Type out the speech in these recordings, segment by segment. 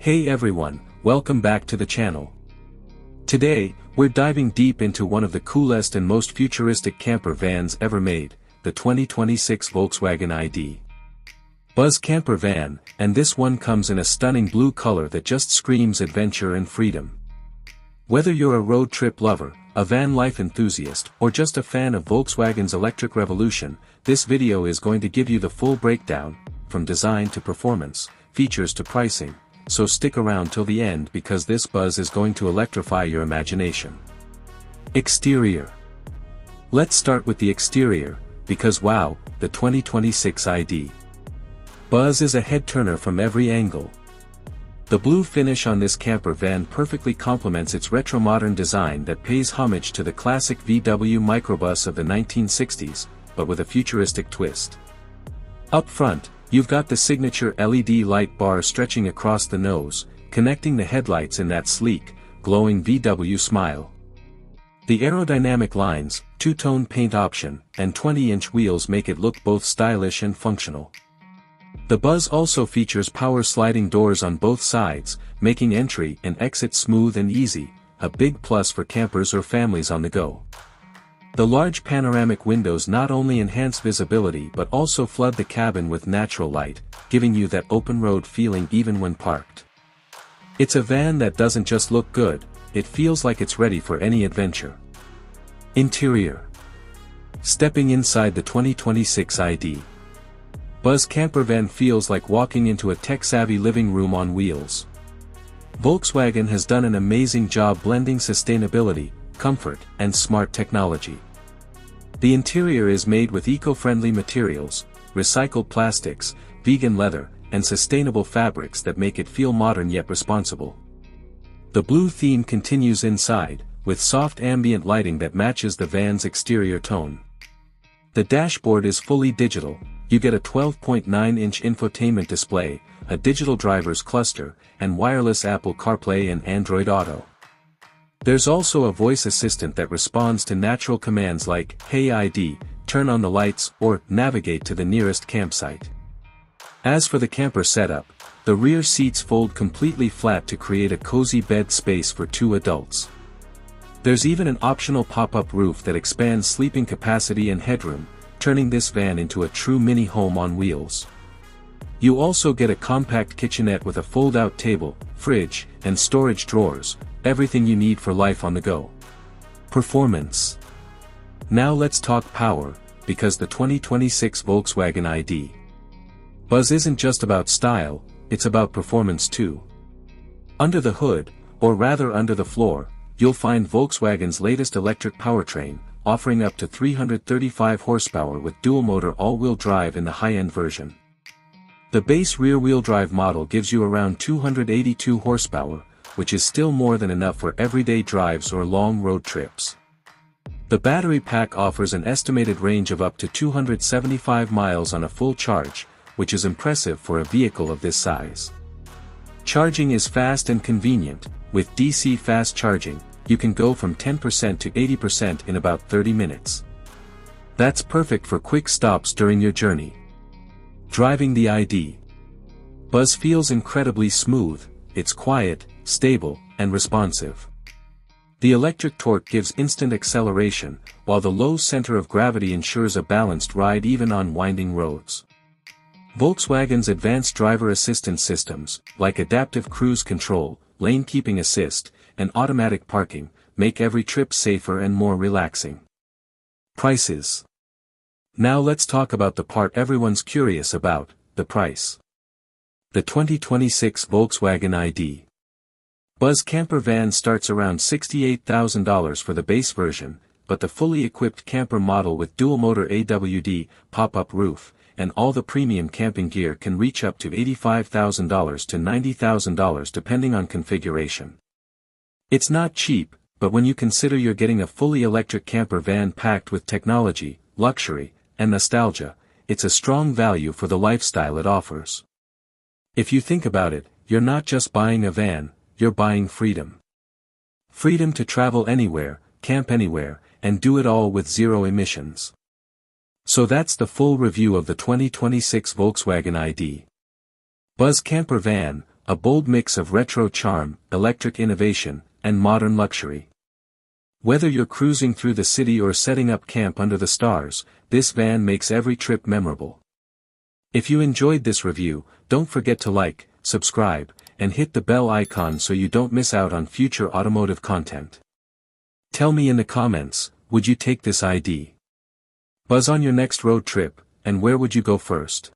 Hey everyone, welcome back to the channel. Today, we're diving deep into one of the coolest and most futuristic camper vans ever made, the 2026 Volkswagen ID. Buzz camper van, and this one comes in a stunning blue color that just screams adventure and freedom. Whether you're a road trip lover, a van life enthusiast, or just a fan of Volkswagen's electric revolution, this video is going to give you the full breakdown, from design to performance, features to pricing, so stick around till the end because this Buzz is going to electrify your imagination. Exterior. Let's start with the exterior, because wow, the 2026 ID. Buzz is a head-turner from every angle. The blue finish on this camper van perfectly complements its retro-modern design that pays homage to the classic VW microbus of the 1960s, but with a futuristic twist. Up front, you've got the signature LED light bar stretching across the nose, connecting the headlights in that sleek, glowing VW smile. The aerodynamic lines, two-tone paint option, and 20-inch wheels make it look both stylish and functional. The Buzz also features power sliding doors on both sides, making entry and exit smooth and easy, a big plus for campers or families on the go. The large panoramic windows not only enhance visibility but also flood the cabin with natural light, giving you that open road feeling even when parked. It's a van that doesn't just look good, it feels like it's ready for any adventure. Interior. Stepping inside the 2026 ID. Buzz camper van feels like walking into a tech-savvy living room on wheels. Volkswagen has done an amazing job blending sustainability, comfort, and smart technology. The interior is made with eco-friendly materials, recycled plastics, vegan leather, and sustainable fabrics that make it feel modern yet responsible. The blue theme continues inside, with soft ambient lighting that matches the van's exterior tone. The dashboard is fully digital. You get a 12.9-inch infotainment display, a digital driver's cluster, and wireless Apple CarPlay and Android Auto. There's also a voice assistant that responds to natural commands like, "Hey ID, turn on the lights," or "Navigate to the nearest campsite." As for the camper setup, the rear seats fold completely flat to create a cozy bed space for two adults. There's even an optional pop-up roof that expands sleeping capacity and headroom, turning this van into a true mini home on wheels. You also get a compact kitchenette with a fold-out table, fridge, and storage drawers, everything you need for life on the go. Performance. Now let's talk power, because the 2026 Volkswagen ID. Buzz isn't just about style, it's about performance too. Under the hood, or rather under the floor, you'll find Volkswagen's latest electric powertrain, offering up to 335 horsepower with dual-motor all-wheel drive in the high-end version. The base rear-wheel drive model gives you around 282 horsepower, which is still more than enough for everyday drives or long road trips. The battery pack offers an estimated range of up to 275 miles on a full charge, which is impressive for a vehicle of this size. Charging is fast and convenient. With DC fast charging, you can go from 10% to 80% in about 30 minutes. That's perfect for quick stops during your journey. Driving the ID. Buzz feels incredibly smooth, it's quiet, stable, and responsive. The electric torque gives instant acceleration, while the low center of gravity ensures a balanced ride even on winding roads. Volkswagen's advanced driver assistance systems, like adaptive cruise control, lane keeping assist, and automatic parking, make every trip safer and more relaxing. Prices. Now let's talk about the part everyone's curious about, the price. The 2026 Volkswagen ID. Buzz camper van starts around $68,000 for the base version, but the fully equipped camper model with dual-motor AWD, pop-up roof, and all the premium camping gear can reach up to $85,000 to $90,000 depending on configuration. It's not cheap, but when you consider you're getting a fully electric camper van packed with technology, luxury, and nostalgia, it's a strong value for the lifestyle it offers. If you think about it, you're not just buying a van, you're buying freedom. Freedom to travel anywhere, camp anywhere, and do it all with zero emissions. So that's the full review of the 2026 Volkswagen ID. Buzz camper van, a bold mix of retro charm, electric innovation, and modern luxury. Whether you're cruising through the city or setting up camp under the stars, this van makes every trip memorable. If you enjoyed this review, don't forget to like, subscribe, and hit the bell icon so you don't miss out on future automotive content. Tell me in the comments, would you take this ID? Buzz on your next road trip, and where would you go first?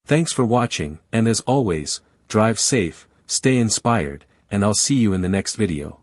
Thanks for watching, and as always, drive safe, stay inspired, and I'll see you in the next video.